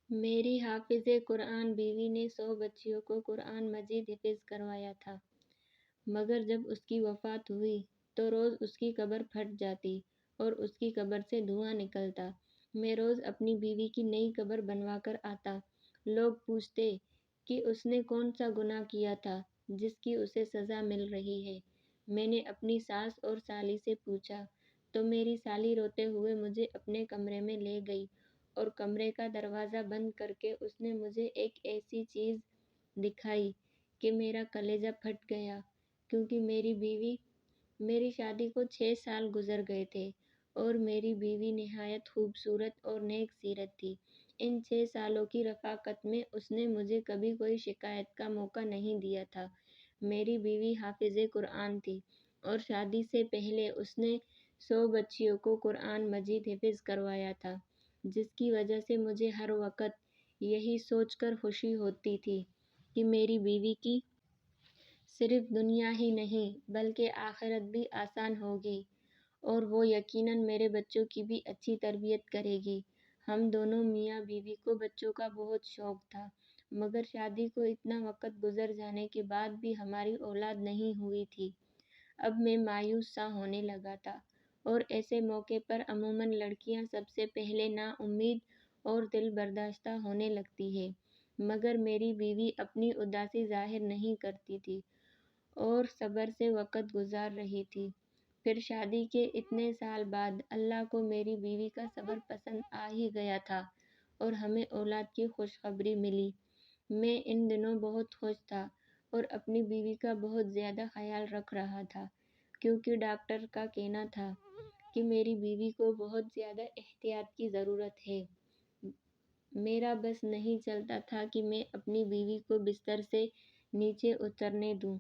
میری حافظ قرآن بیوی نے 100 بچیوں کو قرآن مجید حفظ کروایا تھا، مگر جب اس کی وفات ہوئی تو روز اس کی قبر پھٹ جاتی اور اس کی قبر سے دھواں نکلتا۔ میں روز اپنی بیوی کی نئی قبر بنوا کر آتا۔ لوگ پوچھتے کہ اس نے کون سا گناہ کیا تھا جس کی اسے سزا مل رہی ہے۔ میں نے اپنی ساس اور سالی سے پوچھا تو میری سالی روتے ہوئے مجھے اپنے کمرے میں لے گئی اور کمرے کا دروازہ بند کر کے اس نے مجھے ایک ایسی چیز دکھائی کہ میرا کلیجہ پھٹ گیا، کیونکہ میری شادی کو 6 سال گزر گئے تھے اور میری بیوی نہایت خوبصورت اور نیک سیرت تھی۔ ان 6 سالوں کی رفاقت میں اس نے مجھے کبھی کوئی شکایت کا موقع نہیں دیا تھا۔ میری بیوی حافظ قرآن تھی اور شادی سے پہلے اس نے 100 بچیوں کو قرآن مجید حفظ کروایا تھا، جس کی وجہ سے مجھے ہر وقت یہی سوچ کر خوشی ہوتی تھی کہ میری بیوی کی صرف دنیا ہی نہیں بلکہ آخرت بھی آسان ہوگی اور وہ یقیناً میرے بچوں کی بھی اچھی تربیت کرے گی۔ ہم دونوں میاں بیوی کو بچوں کا بہت شوق تھا، مگر شادی کو اتنا وقت گزر جانے کے بعد بھی ہماری اولاد نہیں ہوئی تھی۔ اب میں مایوس سا ہونے لگا تھا اور ایسے موقع پر عموماً لڑکیاں سب سے پہلے نا امید اور دل برداشتہ ہونے لگتی ہے، مگر میری بیوی اپنی اداسی ظاہر نہیں کرتی تھی اور صبر سے وقت گزار رہی تھی۔ پھر شادی کے اتنے سال بعد اللہ کو میری بیوی کا صبر پسند آ ہی گیا تھا اور ہمیں اولاد کی خوشخبری ملی۔ میں ان دنوں بہت خوش تھا اور اپنی بیوی کا بہت زیادہ خیال رکھ رہا تھا، کیونکہ ڈاکٹر کا کہنا تھا کہ میری بیوی کو بہت زیادہ احتیاط کی ضرورت ہے۔ میرا بس نہیں چلتا تھا کہ میں اپنی بیوی کو بستر سے نیچے اترنے دوں۔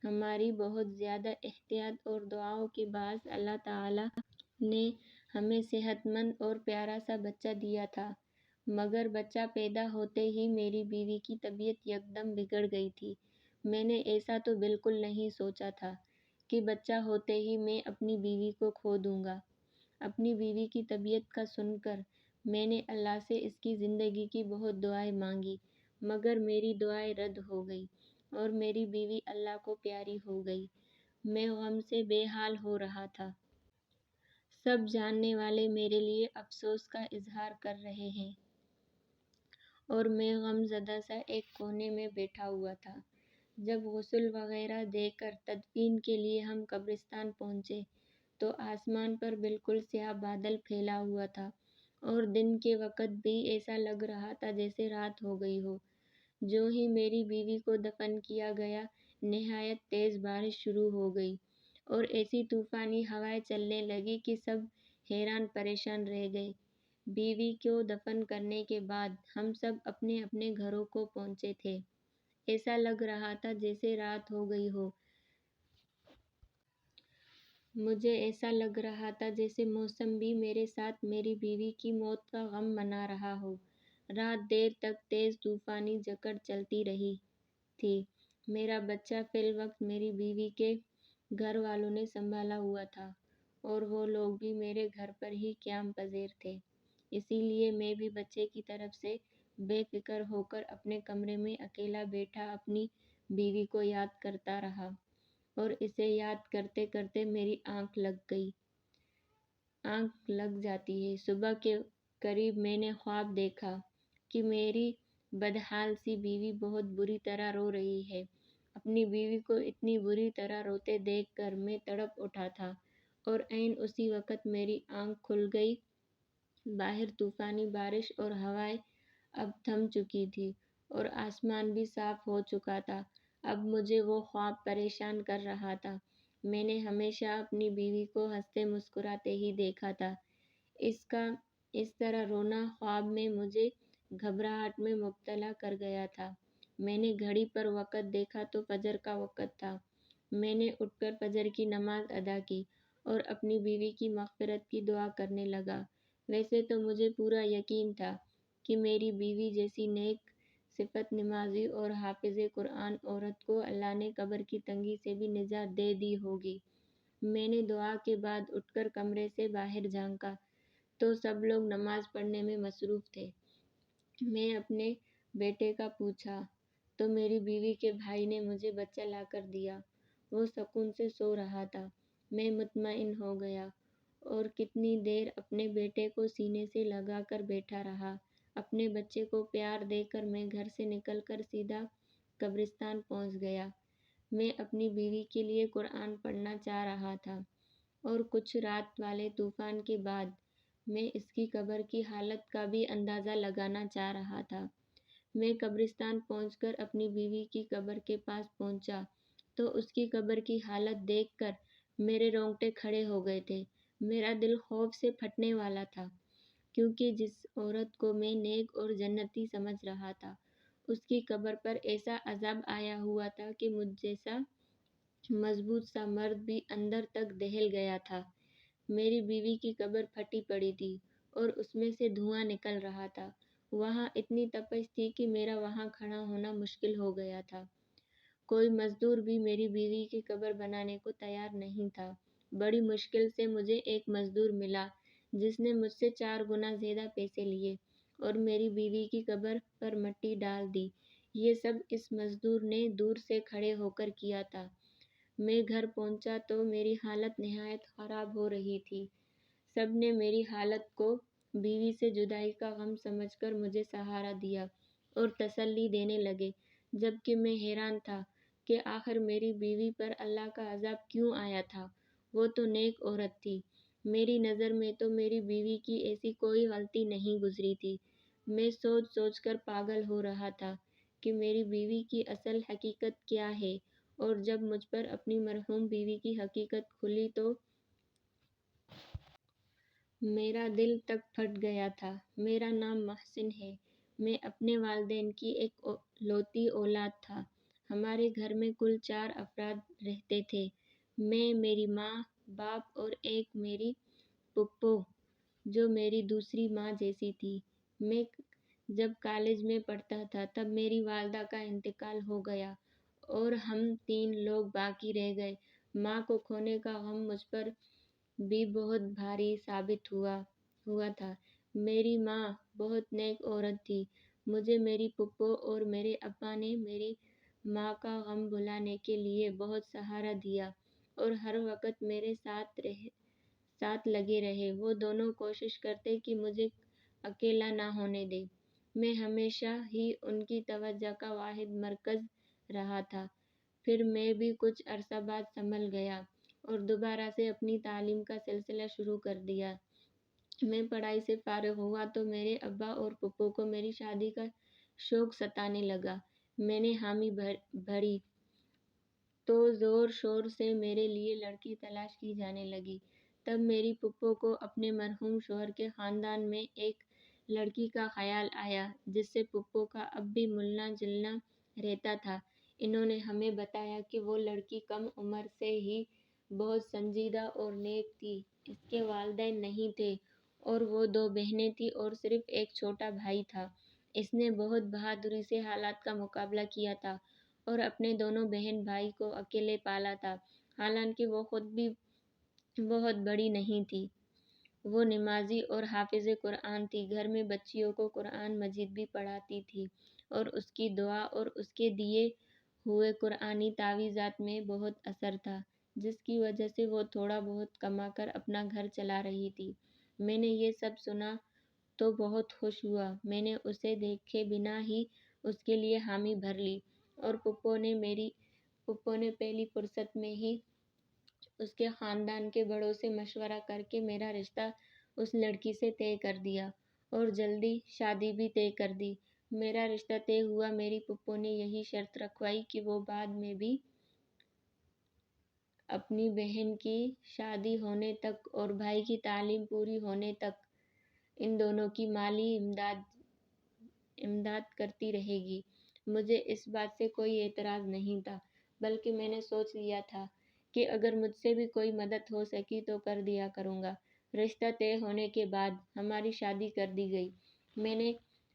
ہماری بہت زیادہ احتیاط اور دعاؤں کے باعث اللہ تعالیٰ نے ہمیں صحت مند اور پیارا سا بچہ دیا تھا، مگر بچہ پیدا ہوتے ہی میری بیوی کی طبیعت یکدم بگڑ گئی تھی۔ میں نے ایسا تو بالکل نہیں سوچا تھا کہ بچہ ہوتے ہی میں اپنی بیوی کو کھو دوں گا۔ اپنی بیوی کی طبیعت کا سن کر میں نے اللہ سے اس کی زندگی کی بہت دعائیں مانگی، مگر میری دعائیں رد ہو گئی اور میری بیوی اللہ کو پیاری ہو گئی۔ میں غم سے بے حال ہو رہا تھا۔ سب جاننے والے میرے لیے افسوس کا اظہار کر رہے ہیں اور میں غم زدہ سا ایک کونے میں بیٹھا ہوا تھا۔ جب غسل وغیرہ دے کر تدفین کے لیے ہم قبرستان پہنچے تو آسمان پر بالکل سیاہ بادل پھیلا ہوا تھا اور دن کے وقت بھی ایسا لگ رہا تھا جیسے رات ہو گئی ہو۔ جو ہی میری بیوی کو دفن کیا گیا، نہایت تیز بارش شروع ہو گئی اور ایسی طوفانی ہوائیں چلنے لگی کہ سب حیران پریشان رہ گئے۔ بیوی کو دفن کرنے کے بعد ہم سب اپنے اپنے گھروں کو پہنچے تھے۔ ایسا لگ رہا تھا جیسے رات ہو گئی ہو۔ مجھے ایسا لگ رہا تھا جیسے موسم بھی میرے ساتھ میری بیوی کی موت کا غم منا رہا ہو۔ رات دیر تک تیز طوفانی جھکڑ چلتی رہی تھی۔ میرا بچہ فی الوقت میری بیوی کے گھر والوں نے سنبھالا ہوا تھا اور وہ لوگ بھی میرے گھر پر ہی قیام پذیر تھے، اسی لیے میں بھی بچے کی طرف سے بے فکر ہو کر اپنے کمرے میں اکیلا بیٹھا اپنی بیوی کو یاد کرتا رہا اور اسے یاد کرتے کرتے میری آنکھ لگ جاتی ہے۔ صبح کے قریب میں نے خواب دیکھا کہ میری بدحال سی بیوی بہت بری طرح رو رہی ہے۔ اپنی بیوی کو اتنی بری طرح روتے دیکھ کر میں تڑپ اٹھا تھا اور عین اسی وقت میری آنکھ کھل گئی۔ باہر طوفانی بارش اور ہوائیں اب تھم چکی تھی اور آسمان بھی صاف ہو چکا تھا۔ اب مجھے وہ خواب پریشان کر رہا تھا۔ میں نے ہمیشہ اپنی بیوی کو ہنستے مسکراتے ہی دیکھا تھا۔ اس کا اس طرح رونا خواب میں مجھے گھبراہٹ میں مبتلا کر گیا تھا۔ میں نے گھڑی پر وقت دیکھا تو فجر کا وقت تھا۔ میں نے اٹھ کر فجر کی نماز ادا کی اور اپنی بیوی کی مغفرت کی دعا کرنے لگا۔ ویسے تو مجھے پورا یقین تھا کہ میری بیوی جیسی نیک صفت نمازی اور حافظ قرآن عورت کو اللہ نے قبر کی تنگی سے بھی نجات دے دی ہوگی۔ میں نے دعا کے بعد اٹھ کر کمرے سے باہر جھانکا تو سب لوگ نماز پڑھنے میں مصروف تھے۔ میں اپنے بیٹے کا پوچھا تو میری بیوی کے بھائی نے مجھے بچہ لا کر دیا۔ وہ سکون سے سو رہا تھا۔ میں مطمئن ہو گیا اور کتنی دیر اپنے بیٹے کو سینے سے لگا کر بیٹھا رہا۔ اپنے بچے کو پیار دے کر میں گھر سے نکل کر سیدھا قبرستان پہنچ گیا۔ میں اپنی بیوی کے لیے قرآن پڑھنا چاہ رہا تھا اور کچھ رات والے طوفان کے بعد میں اس کی قبر کی حالت کا بھی اندازہ لگانا چاہ رہا تھا۔ میں قبرستان پہنچ کر اپنی بیوی کی قبر کے پاس پہنچا تو اس کی قبر کی حالت دیکھ کر میرے رونگٹے کھڑے ہو گئے تھے۔ میرا دل خوف سے پھٹنے والا تھا، کیونکہ جس عورت کو میں نیک اور جنتی سمجھ رہا تھا اس کی قبر پر ایسا عذاب آیا ہوا تھا کہ مجھ جیسا مضبوط سا مرد بھی اندر تک دہل گیا تھا۔ میری بیوی کی قبر پھٹی پڑی تھی اور اس میں سے دھواں نکل رہا تھا۔ وہاں اتنی تپش تھی کہ میرا وہاں کھڑا ہونا مشکل ہو گیا تھا۔ کوئی مزدور بھی میری بیوی کی قبر بنانے کو تیار نہیں تھا۔ بڑی مشکل سے مجھے ایک مزدور ملا جس نے مجھ سے 4 گنا زیادہ پیسے لیے اور میری بیوی کی قبر پر مٹی ڈال دی۔ یہ سب اس مزدور نے دور سے کھڑے ہو کر کیا تھا۔ میں گھر پہنچا تو میری حالت نہایت خراب ہو رہی تھی۔ سب نے میری حالت کو بیوی سے جدائی کا غم سمجھ کر مجھے سہارا دیا اور تسلی دینے لگے، جبکہ میں حیران تھا کہ آخر میری بیوی پر اللہ کا عذاب کیوں آیا تھا۔ وہ تو نیک عورت تھی۔ میری نظر میں تو میری بیوی کی ایسی کوئی غلطی نہیں گزری تھی۔ میں سوچ سوچ کر پاگل ہو رہا تھا کہ میری بیوی کی اصل حقیقت کیا ہے، اور جب مجھ پر اپنی مرحوم بیوی کی حقیقت کھلی تو میرا دل تک پھٹ گیا تھا۔ میرا نام محسن ہے۔ میں اپنے والدین کی ایک لوتی اولاد تھا۔ ہمارے گھر میں کل 4 افراد رہتے تھے۔ میں، میری ماں، باپ اور ایک میری پھپھو جو میری دوسری ماں جیسی تھی۔ میں جب کالج میں پڑھتا تھا تب میری والدہ کا انتقال ہو گیا اور ہم 3 لوگ باقی رہ گئے۔ ماں کو کھونے کا غم مجھ پر بھی بہت بھاری ثابت ہوا تھا۔ میری ماں بہت نیک عورت تھی۔ مجھے میری پھپھو اور میرے ابا نے میری ماں کا غم بھلانے کے لیے بہت سہارا دیا اور ہر وقت میرے ساتھ لگے رہے۔ وہ دونوں کوشش کرتے کہ مجھے اکیلا نہ ہونے دیں۔ میں ہمیشہ ہی ان کی توجہ کا واحد مرکز رہا تھا۔ پھر میں بھی کچھ عرصہ بعد سنبھل گیا اور دوبارہ سے اپنی تعلیم کا سلسلہ شروع کر دیا۔ میں پڑھائی سے فارغ ہوا تو میرے ابا اور پھپھو کو میری شادی کا شوق ستانے لگا۔ میں نے حامی بھری تو زور شور سے میرے لیے لڑکی تلاش کی جانے لگی۔ تب میری پھپھو کو اپنے مرحوم شوہر کے خاندان میں ایک لڑکی کا خیال آیا جس سے پھپھو کا اب بھی ملنا جلنا رہتا تھا۔ انہوں نے ہمیں بتایا کہ وہ لڑکی کم عمر سے ہی بہت سنجیدہ اور نیک تھی۔ اس کے والدین نہیں تھے اور وہ 2 بہنیں تھیں اور صرف ایک چھوٹا بھائی تھا۔ اس نے بہت بہادری سے حالات کا مقابلہ کیا تھا اور اپنے دونوں بہن بھائی کو اکیلے پالا تھا، حالانکہ وہ خود بھی بہت بڑی نہیں تھی۔ وہ نمازی اور حافظ قرآن تھی۔ گھر میں بچیوں کو قرآن مجید بھی پڑھاتی تھی اور اس کی دعا اور اس کے دیے ہوئے قرآنی تعویذات میں بہت اثر تھا، جس کی وجہ سے وہ تھوڑا بہت کما کر اپنا گھر چلا رہی تھی۔ میں نے یہ سب سنا تو بہت خوش ہوا۔ میں نے اسے دیکھے بنا ہی اس کے لیے حامی بھر لی اور پھپھو نے پہلی فرصت میں ہی اس کے خاندان کے بڑوں سے مشورہ کر کے میرا رشتہ اس لڑکی سے طے کر دیا اور جلدی شادی بھی طے کر دی۔ میرا رشتہ طے ہوا۔ میری پھپھو نے یہی شرط رکھوائی کہ وہ بعد میں بھی اپنی بہن کی شادی ہونے تک اور بھائی کی تعلیم پوری ہونے تک ان دونوں کی مالی امداد کرتی رہے گی۔ مجھے اس بات سے کوئی اعتراض نہیں تھا، بلکہ میں نے سوچ لیا تھا کہ اگر مجھ سے بھی کوئی مدد ہو سکی تو کر دیا کروں گا۔ رشتہ طے ہونے کے بعد ہماری شادی کر دی گئی۔ میں نے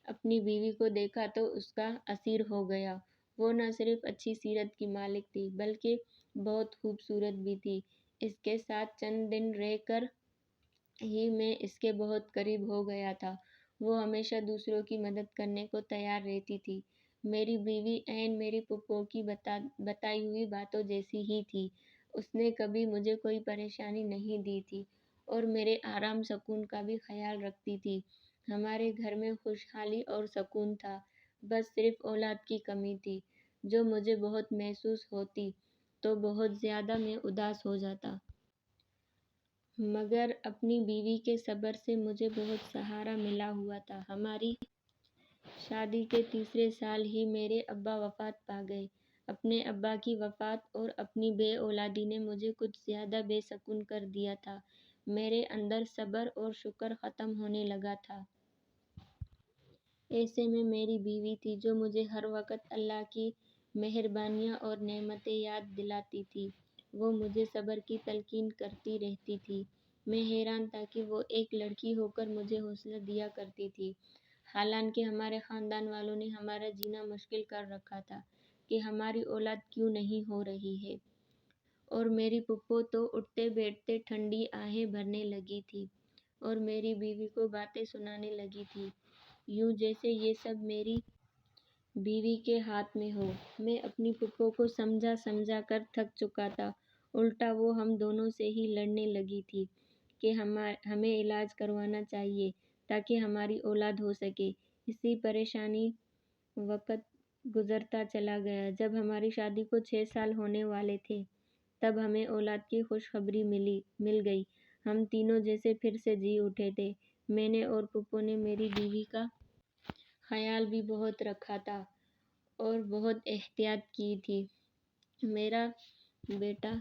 اپنی بیوی کو دیکھا تو اس کا اسیر ہو گیا۔ وہ نہ صرف اچھی سیرت کی مالک تھی بلکہ بہت خوبصورت بھی تھی۔ اس کے ساتھ چند دن رہ کر ہی میں اس کے بہت قریب ہو گیا تھا وہ ہمیشہ دوسروں کی مدد کرنے کو تیار رہتی تھی۔ میری بیوی عین میری پھپھو کی بتائی ہوئی باتوں جیسی ہی تھی۔ اس نے کبھی مجھے کوئی پریشانی نہیں دی تھی اور میرے آرام سکون کا بھی خیال رکھتی تھی۔ ہمارے گھر میں خوشحالی اور سکون تھا، بس صرف اولاد کی کمی تھی، جو مجھے بہت محسوس ہوتی تو بہت زیادہ میں اداس ہو جاتا۔ مگر اپنی بیوی کے صبر سے مجھے بہت سہارا ملا ہوا تھا۔ ہماری شادی کے تیسرے سال ہی میرے ابا وفات پا گئے۔ اپنے ابا کی وفات اور اپنی بے اولادی نے مجھے کچھ زیادہ بے سکون کر دیا تھا۔ میرے اندر صبر اور شکر ختم ہونے لگا تھا۔ ایسے میں میری بیوی تھی جو مجھے ہر وقت اللہ کی مہربانیاں اور نعمتیں یاد دلاتی تھی۔ وہ مجھے صبر کی تلقین کرتی رہتی تھی۔ میں حیران تھا کہ وہ ایک لڑکی ہو کر مجھے حوصلہ دیا کرتی تھی، حالانکہ ہمارے خاندان والوں نے ہمارا جینا مشکل کر رکھا تھا کہ ہماری اولاد کیوں نہیں ہو رہی ہے، اور میری پھپھو تو اٹھتے بیٹھتے ٹھنڈی آہیں بھرنے لگی تھی اور میری بیوی کو باتیں سنانے لگی تھی، یوں جیسے یہ سب میری بیوی کے ہاتھ میں ہو۔ میں اپنی پھپھو کو سمجھا سمجھا کر تھک چکا تھا، الٹا وہ ہم دونوں سے ہی لڑنے لگی تھی کہ ہمیں علاج کروانا چاہیے تاکہ ہماری اولاد ہو سکے۔ اسی پریشانی وقت گزرتا چلا گیا۔ جب ہماری شادی کو 6 سال ہونے والے تھے، تب ہمیں اولاد کی خوشخبری مل گئی۔ ہم تینوں جیسے پھر سے جی اٹھے تھے۔ میں نے اور پھپھو نے میری بیوی کا خیال بھی بہت رکھا تھا اور بہت احتیاط کی تھی۔ میرا بیٹا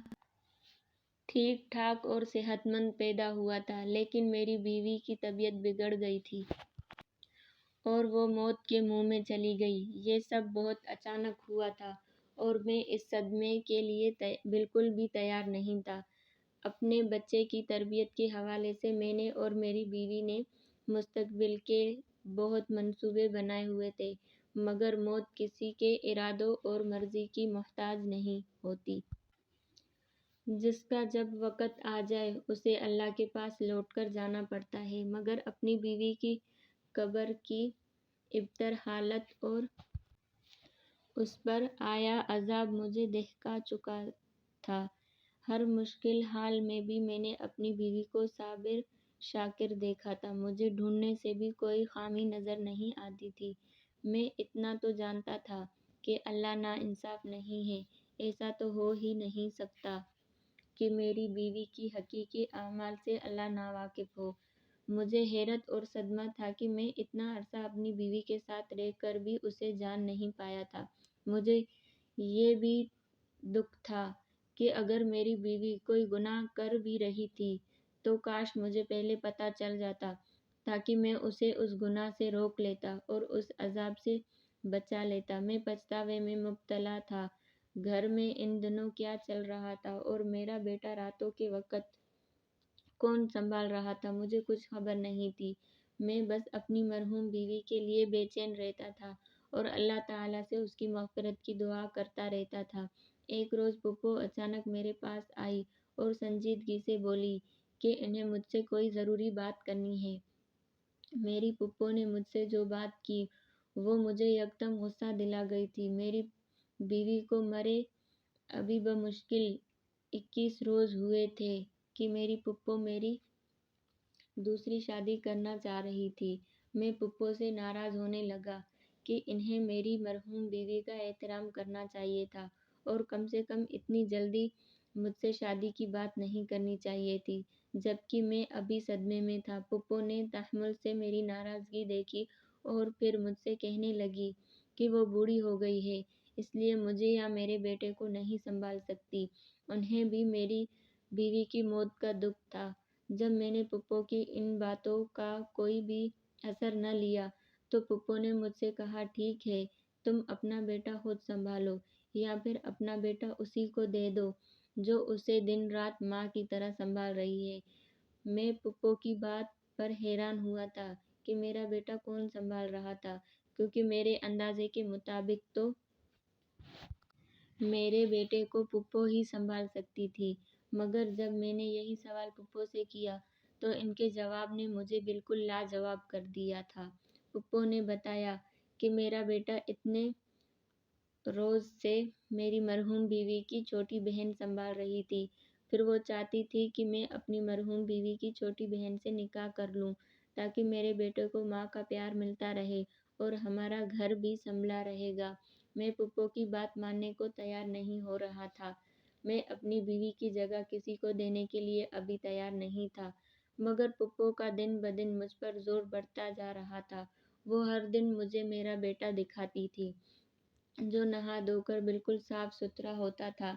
ٹھیک ٹھاک اور صحت مند پیدا ہوا تھا، لیکن میری بیوی کی طبیعت بگڑ گئی تھی اور وہ موت کے منہ میں چلی گئی۔ یہ سب بہت اچانک ہوا تھا اور میں اس صدمے کے لیے بالکل بھی تیار نہیں تھا۔ اپنے بچے کی تربیت کے حوالے سے میں نے اور میری بیوی نے مستقبل کے بہت منصوبے بنائے ہوئے تھے، مگر موت کسی کے ارادوں اور مرضی کی محتاج نہیں ہوتی۔ جس کا جب وقت آ جائے اسے اللہ کے پاس لوٹ کر جانا پڑتا ہے۔ مگر اپنی بیوی کی قبر کی ابتر حالت اور اس پر آیا عذاب مجھے دہکا چکا تھا۔ ہر مشکل حال میں بھی میں نے اپنی بیوی کو صابر شاکر دیکھا تھا۔ مجھے ڈھونڈنے سے بھی کوئی خامی نظر نہیں آتی تھی۔ میں اتنا تو جانتا تھا کہ اللہ ناانصاف نہیں ہے۔ ایسا تو ہو ہی نہیں سکتا کہ میری بیوی کی حقیقی اعمال سے اللہ ناواقف ہو۔ مجھے حیرت اور صدمہ تھا کہ میں اتنا عرصہ اپنی بیوی کے ساتھ رہ کر بھی اسے جان نہیں پایا تھا۔ مجھے یہ بھی دکھ تھا کہ اگر میری بیوی کوئی گناہ کر بھی رہی تھی تو کاش مجھے پہلے پتہ چل جاتا تاکہ میں اسے اس گناہ سے روک لیتا اور اس عذاب سے بچا لیتا۔ میں پچھتاوے میں مبتلا تھا۔ گھر میں ان دنوں کیا چل رہا تھا اور میرا بیٹا راتوں کے وقت کون سنبھال رہا تھا، مجھے کچھ خبر نہیں تھی۔ میں بس اپنی مرحوم بیوی کے لیے بے چین رہتا تھا اور اللہ تعالیٰ سے اس کی مغفرت کی دعا کرتا رہتا تھا۔ ایک روز پھپھو اچانک میرے پاس آئی اور سنجیدگی سے بولی کہ انہیں مجھ سے کوئی ضروری بات کرنی ہے۔ میری پھپھو نے مجھ سے جو بات کی وہ مجھے یکدم غصہ دلا گئی تھی۔ میری بیوی کو مرے ابھی بمشکل 21 روز ہوئے تھے کہ میری پھپھو میری دوسری شادی کرنا چاہ رہی تھی۔ میں پھپھو سے ناراض ہونے لگا کہ انہیں میری مرحوم بیوی کا احترام کرنا چاہیے تھا اور کم سے کم اتنی جلدی مجھ سے شادی کی بات نہیں کرنی چاہیے تھی، جبکہ میں ابھی صدمے میں تھا۔ پھپھو نے تحمل سے میری ناراضگی دیکھی اور پھر مجھ سے کہنے لگی کہ وہ بوڑھی ہو گئی ہے، اس لیے مجھے یا میرے بیٹے کو نہیں سنبھال سکتی۔ انہیں بھی میری بیوی کی موت کا دکھ تھا۔ جب میں نے پھپھو کی ان باتوں کا کوئی بھی اثر نہ لیا تو پھپھو نے مجھ سے کہا، ٹھیک ہے، تم اپنا بیٹا خود سنبھالو یا پھر اپنا بیٹا اسی کو دے دو جو اسے دن رات ماں کی طرح سنبھال رہی ہے۔ میں پھپھو کی بات پر حیران ہوا تھا کہ میرا بیٹا کون سنبھال رہا تھا، کیونکہ میرے اندازے کے مطابق تو میرے بیٹے کو پھپھو ہی سنبھال سکتی تھی۔ مگر جب میں نے یہی سوال پھپھو سے کیا تو ان کے جواب نے مجھے بالکل لاجواب کر دیا تھا۔ پھپھو نے بتایا کہ میرا بیٹا اتنے روز سے میری مرحوم بیوی کی چھوٹی بہن سنبھال رہی تھی، پھر وہ چاہتی تھی کہ میں اپنی مرحوم بیوی کی چھوٹی بہن سے نکاح کر لوں تاکہ میرے بیٹے کو ماں کا پیار ملتا رہے اور ہمارا گھر بھی سنبھلا رہے گا۔ میں پھپھو کی بات ماننے کو تیار نہیں ہو رہا تھا۔ میں اپنی بیوی کی جگہ کسی کو دینے کے لیے ابھی تیار نہیں تھا، مگر پھپھو کا دن بدن مجھ پر زور بڑھتا جا رہا تھا۔ وہ ہر دن مجھے میرا بیٹا دکھاتی تھی، جو نہا دھو کر بالکل صاف ستھرا ہوتا تھا۔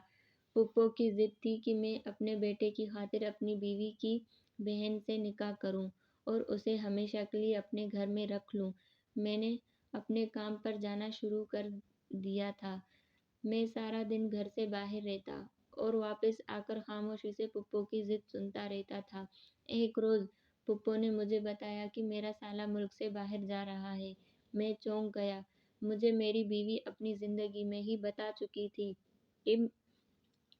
پھپھو کی ضد تھی کہ میں اپنے بیٹے کی خاطر اپنی بیوی کی بہن سے نکاح کروں اور اسے ہمیشہ کے لیے اپنے گھر میں رکھ لوں۔ میں نے اپنے کام پر جانا شروع کر دیا تھا۔ میں سارا دن گھر سے باہر رہتا اور واپس آ کر خاموشی سے پھپھو کی ضد سنتا رہتا تھا۔ ایک روز پھپھو نے مجھے بتایا کہ میرا سالہ ملک سے باہر جا رہا ہے۔ میں چونک گیا۔ مجھے میری بیوی اپنی زندگی میں ہی بتا چکی تھی کہ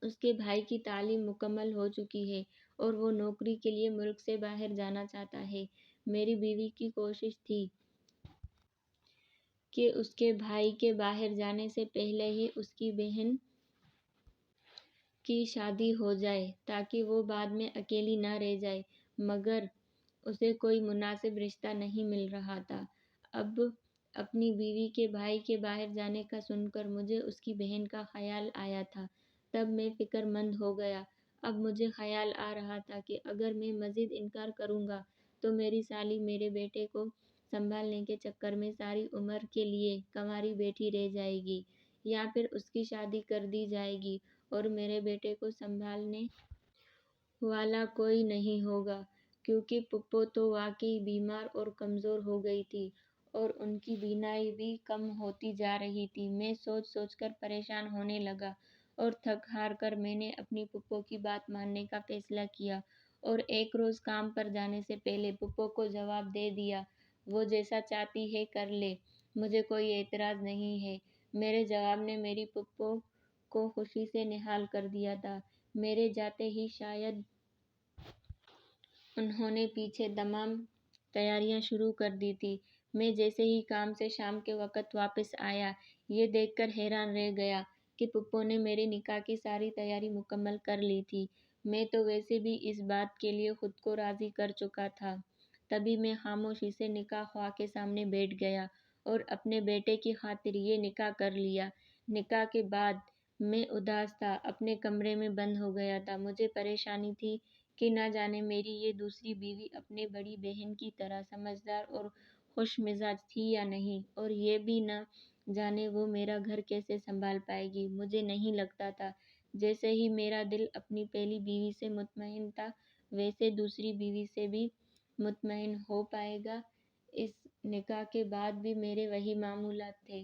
اس کے بھائی کی تعلیم مکمل ہو چکی ہے اور وہ نوکری کے لیے ملک سے باہر جانا چاہتا ہے۔ میری بیوی کی کوشش تھی کہ اس کے بھائی کے باہر جانے سے پہلے ہی اس کی بہن کی شادی ہو جائے تاکہ وہ بعد میں اکیلی نہ رہ جائے، مگر اسے کوئی مناسب رشتہ نہیں مل رہا تھا۔ اب اپنی بیوی کے بھائی کے باہر جانے کا سن کر مجھے اس کی بہن کا خیال آیا تھا۔ تب میں فکر مند ہو گیا۔ اب مجھے خیال آ رہا تھا کہ اگر میں مزید انکار کروں گا تو میری سالی میرے بیٹے کو سنبھالنے کے چکر میں ساری عمر کے لیے کنواری بیٹھی رہ جائے گی، یا پھر اس کی شادی کر دی جائے گی اور میرے بیٹے کو سنبھالنے والا کوئی نہیں ہوگا، کیونکہ پھپھو تو واقعی بیمار اور کمزور ہو گئی تھی اور ان کی بینائی بھی کم ہوتی جا رہی تھی۔ میں سوچ سوچ کر پریشان ہونے لگا اور تھک ہار کر میں نے اپنی پھپھو کی بات ماننے کا فیصلہ کیا اور ایک روز کام پر جانے سے پہلے پھپھو کو جواب دے دیا، وہ جیسا چاہتی ہے کر لے، مجھے کوئی اعتراض نہیں ہے۔ میرے جواب نے میری پھپھو کو خوشی سے نہال کر دیا تھا۔ میرے جاتے ہی شاید انہوں نے پیچھے تمام تیاریاں شروع کر دی تھیں۔ میں جیسے ہی کام سے شام کے وقت واپس آیا، یہ دیکھ کر حیران رہ گیا کہ پھپھو نے میرے نکاح کی ساری تیاری مکمل کر لی تھی۔ میں تو ویسے بھی اس بات کے لیے خود کو راضی کر چکا تھا۔ تبھی میں خاموشی سے نکاح خواہ کے سامنے بیٹھ گیا اور اپنے بیٹے کی خاطر یہ نکاح کر لیا۔ نکاح کے بعد میں اداس تھا، اپنے کمرے میں بند ہو گیا تھا۔ مجھے پریشانی تھی کہ نہ جانے میری یہ دوسری بیوی اپنے بڑی بہن کی طرح سمجھدار اور خوش مزاج تھی یا نہیں، اور یہ بھی نہ جانے وہ میرا گھر کیسے سنبھال پائے گی۔ مجھے نہیں لگتا تھا جیسے ہی میرا دل اپنی پہلی بیوی سے مطمئن تھا ویسے دوسری بیوی سے بھی مطمئن ہو پائے گا۔ اس نکاح کے بعد بھی میرے وہی معمولات تھے۔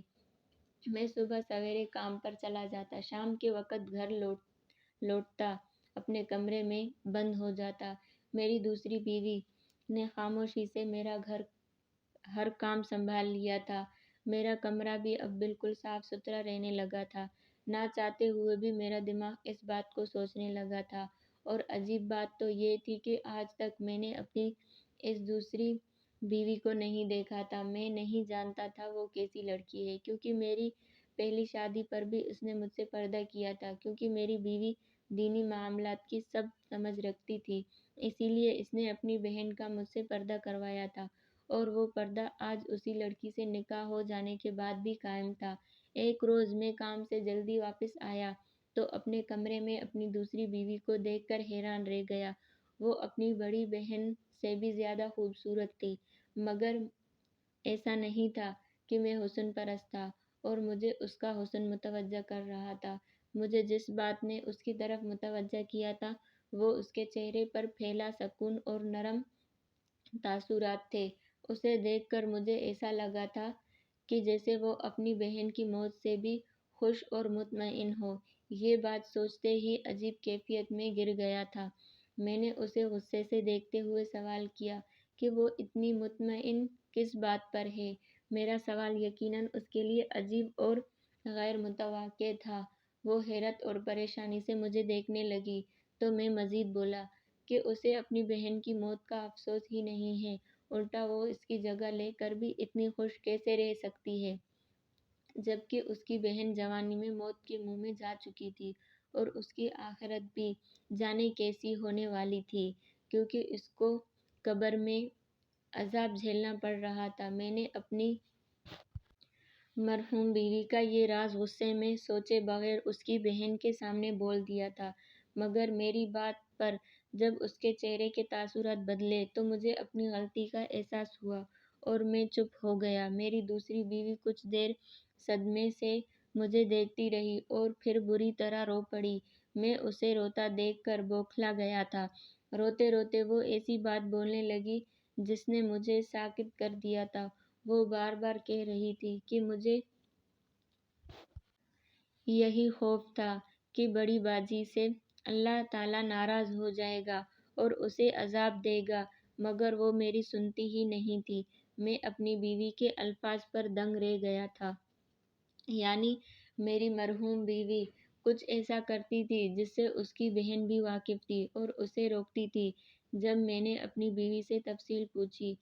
میں صبح سویرے کام پر چلا جاتا، شام کے وقت گھر لوٹتا، اپنے کمرے میں بند ہو جاتا۔ میری دوسری بیوی نے خاموشی سے میرا ہر کام سنبھال لیا تھا۔ میرا کمرہ بھی اب بالکل صاف ستھرا رہنے لگا تھا۔ نہ چاہتے ہوئے بھی میرا دماغ اس بات کو سوچنے لگا تھا، اور عجیب بات تو یہ تھی کہ آج تک میں نے اپنی اس دوسری بیوی کو نہیں دیکھا تھا۔ میں نہیں جانتا تھا وہ کیسی لڑکی ہے، کیونکہ میری پہلی شادی پر بھی اس نے مجھ سے پردہ کیا تھا، کیونکہ میری بیوی دینی معاملات کی سب سمجھ رکھتی تھی، اسی لیے اس نے اپنی بہن کا مجھ سے پردہ کروایا تھا، اور وہ پردہ آج اسی لڑکی سے نکاح ہو جانے کے بعد بھی قائم تھا۔ ایک روز میں کام سے جلدی واپس آیا تو اپنے کمرے میں اپنی دوسری بیوی کو دیکھ کر حیران رہ گیا۔ وہ اپنی بڑی بہن سے بھی زیادہ خوبصورت تھی، مگر ایسا نہیں تھا کہ میں حسن پرست تھا اور مجھے اس کا حسن متوجہ کر رہا تھا۔ مجھے جس بات نے اس کی طرف متوجہ کیا تھا وہ اس کے چہرے پر پھیلا سکون اور نرم تاثرات تھے۔ اسے دیکھ کر مجھے ایسا لگا تھا کہ جیسے وہ اپنی بہن کی موت سے بھی خوش اور مطمئن ہو۔ یہ بات سوچتے ہی عجیب کیفیت میں گر گیا تھا۔ میں نے اسے غصے سے دیکھتے ہوئے سوال کیا کہ وہ اتنی مطمئن کس بات پر ہے؟ میرا سوال یقیناً اس کے لیے عجیب اور غیر متوقع تھا۔ وہ حیرت اور پریشانی سے مجھے دیکھنے لگی تو میں مزید بولا، کہ اسے اپنی بہن کی موت کا افسوس ہی نہیں ہے، الٹا وہ اس کی جگہ لے کر بھی اتنی خوش کیسے رہ سکتی ہے، جبکہ اس کی بہن جوانی میں موت کے منہ میں جا چکی تھی، اور اس کی آخرت بھی جانے کیسی ہونے والی تھی، کیونکہ اس کو قبر میں عذاب جھیلنا پڑ رہا تھا۔ میں نے اپنی مرحوم بیوی کا یہ راز غصے میں سوچے بغیر اس کی بہن کے سامنے بول دیا تھا، مگر میری بات پر جب اس کے چہرے کے تاثرات بدلے تو مجھے اپنی غلطی کا احساس ہوا اور میں چپ ہو گیا۔ میری دوسری بیوی کچھ دیر صدمے سے مجھے دیکھتی رہی اور پھر بری طرح رو پڑی۔ میں اسے روتا دیکھ کر بوکھلا گیا تھا۔ روتے روتے وہ ایسی بات بولنے لگی جس نے مجھے ساکت کر دیا تھا۔ وہ بار بار کہہ رہی تھی کہ مجھے یہی خوف تھا کہ بڑی باجی سے اللہ تعالیٰ ناراض ہو جائے گا اور اسے عذاب دے گا، مگر وہ میری سنتی ہی نہیں تھی۔ میں اپنی بیوی کے الفاظ پر دنگ رہ گیا تھا۔ یعنی میری مرحوم بیوی کچھ ایسا کرتی تھی جس سے اس کی بہن بھی واقف تھی اور اسے روکتی تھی۔ جب میں نے اپنی بیوی سے تفصیل پوچھی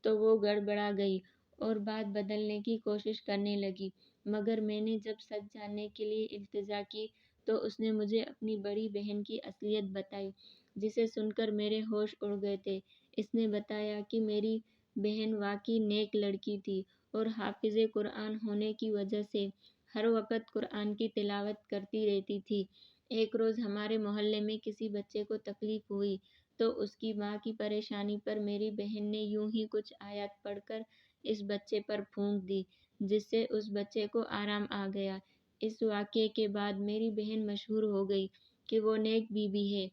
تو وہ گڑبڑا گئی اور بات بدلنے کی کوشش کرنے لگی، مگر میں نے جب سچ جاننے کے لیے التجا کی تو اس نے مجھے اپنی بڑی بہن کی اصلیت بتائی، جسے سن کر میرے ہوش اڑ گئے تھے۔ اس نے بتایا کہ میری بہن واقعی نیک لڑکی تھی اور حافظ قرآن ہونے کی وجہ سے ہر وقت قرآن کی تلاوت کرتی رہتی تھی۔ ایک روز ہمارے محلے میں کسی بچے کو تکلیف ہوئی تو اس کی ماں کی پریشانی پر میری بہن نے یوں ہی کچھ آیات پڑھ کر اس بچے پر پھونک دی، جس سے اس بچے کو آرام آ گیا۔ اس واقعے کے بعد میری بہن مشہور ہو گئی کہ وہ نیک بی بی ہے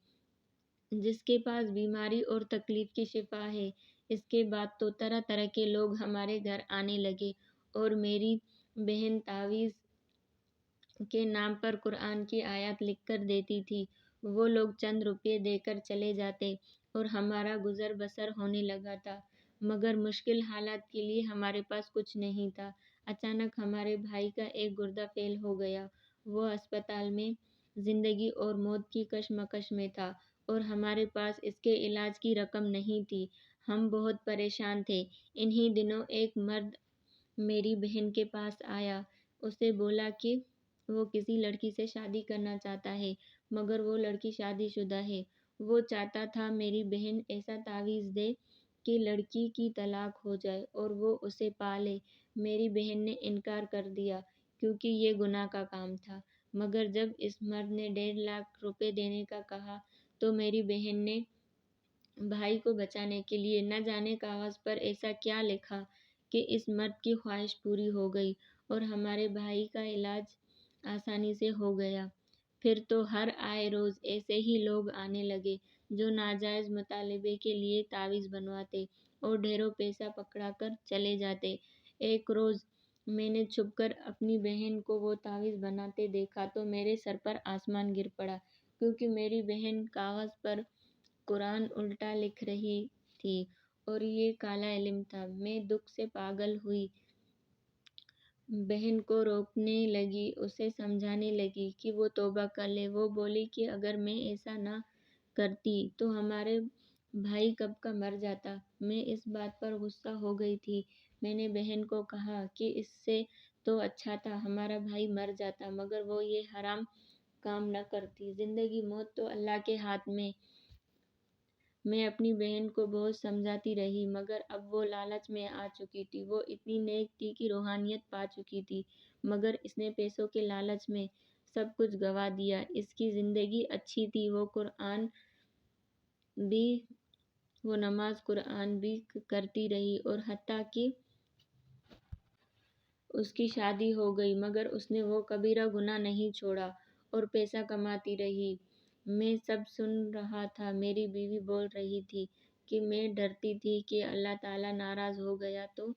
جس کے پاس بیماری اور تکلیف کی شفا ہے۔ اس کے بعد تو طرح طرح کے لوگ ہمارے گھر آنے لگے اور میری بہن تعویذ کے نام پر قرآن کی آیات لکھ کر دیتی تھی۔ وہ لوگ چند روپے دے کر چلے جاتے اور ہمارا گزر بسر ہونے لگا تھا، مگر مشکل حالات کے لیے ہمارے پاس کچھ نہیں تھا۔ اچانک ہمارے بھائی کا ایک گردہ فیل ہو گیا۔ وہ اسپتال میں زندگی اور موت کی کشمکش میں تھا اور ہمارے پاس اس کے علاج کی رقم نہیں تھی۔ ہم بہت پریشان تھے۔ انہی دنوں ایک مرد میری بہن کے پاس آیا۔ اسے بولا کہ وہ کسی لڑکی سے شادی کرنا چاہتا ہے، مگر وہ لڑکی شادی شدہ ہے۔ وہ چاہتا تھا میری بہن ایسا تعویذ دے کہ لڑکی کی طلاق ہو جائے اور وہ اسے پا لے۔ میری بہن نے انکار کر دیا کیونکہ یہ گناہ کا کام تھا، مگر جب اس مرد نے 1.5 لاکھ روپے دینے کا کہا تو میری بہن نے بھائی کو بچانے کے لیے نہ جانے کاغذ پر ایسا کیا لکھا کہ اس مرد کی خواہش پوری ہو گئی اور ہمارے بھائی کا علاج آسانی سے ہو گیا۔ پھر تو ہر آئے روز ایسے ہی لوگ آنے لگے جو ناجائز مطالبے کے لیے تعویذ بنواتے اور ڈھیروں پیسہ پکڑا کر چلے جاتے۔ ایک روز میں نے چھپ کر اپنی بہن کو وہ تعویذ بناتے دیکھا تو میرے سر پر آسمان گر پڑا، کیونکہ میری بہن کاغذ پر قرآن الٹا لکھ رہی تھی اور یہ کالا علم تھا۔ میں دکھ سے پاگل ہوئی، بہن کو روکنے لگی، اسے سمجھانے لگی کہ وہ توبہ کر لے۔ وہ بولی کہ اگر میں ایسا نہ کرتی تو ہمارا بھائی کب کا مر جاتا۔ میں اس بات پر غصہ ہو گئی تھی۔ میں نے بہن کو کہا کہ اس سے تو اچھا تھا ہمارا بھائی مر جاتا، مگر وہ یہ حرام کام نہ کرتی۔ زندگی موت تو اللہ کے ہاتھ میں۔ میں اپنی بہن کو بہت سمجھاتی رہی، مگر اب وہ لالچ میں آ چکی تھی۔ وہ اتنی نیک تھی کہ روحانیت پا چکی تھی، مگر اس نے پیسوں کے لالچ میں سب کچھ گنوا دیا۔ اس کی زندگی اچھی تھی، وہ نماز قرآن بھی کرتی رہی اور حتیٰ کہ اس کی شادی ہو گئی، مگر اس نے وہ کبیرہ گناہ نہیں چھوڑا اور پیسہ کماتی رہی۔ میں سب سن رہا تھا۔ میری بیوی بول رہی تھی کہ میں ڈرتی تھی کہ اللہ تعالیٰ ناراض ہو گیا تو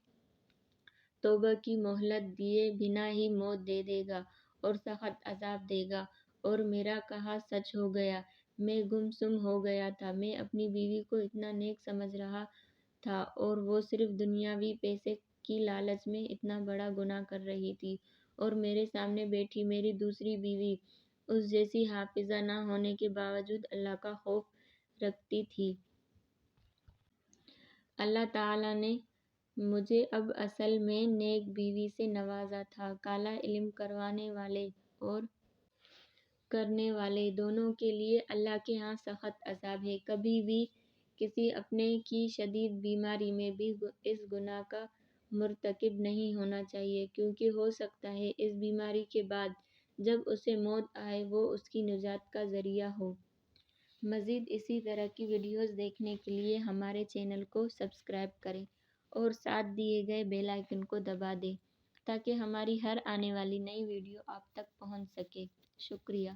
توبہ کی مہلت دیے بنا ہی موت دے دے گا اور سخت عذاب دے گا، اور میرا کہا سچ ہو گیا۔ میں گم سم ہو گیا تھا۔ میں اپنی بیوی کو اتنا نیک سمجھ رہا تھا اور وہ صرف دنیاوی پیسے کی لالچ میں اتنا بڑا گناہ کر رہی تھی، اور میرے سامنے بیٹھی میری دوسری بیوی اس جیسی حافظہ نہ ہونے کے باوجود اللہ کا خوف رکھتی تھی۔ اللہ تعالیٰ نے مجھے اب اصل میں نیک بیوی سے نوازا تھا۔ کالا علم کروانے والے اور کرنے والے دونوں کے لیے اللہ کے ہاں سخت عذاب ہے۔ کبھی بھی کسی اپنے کی شدید بیماری میں بھی اس گناہ کا مرتکب نہیں ہونا چاہیے، کیونکہ ہو سکتا ہے اس بیماری کے بعد جب اسے موت آئے وہ اس کی نجات کا ذریعہ ہو۔ مزید اسی طرح کی ویڈیوز دیکھنے کے لیے ہمارے چینل کو سبسکرائب کریں اور ساتھ دیے گئے بیل آئیکن کو دبا دیں تاکہ ہماری ہر آنے والی نئی ویڈیو آپ تک پہنچ سکے۔ شکریہ۔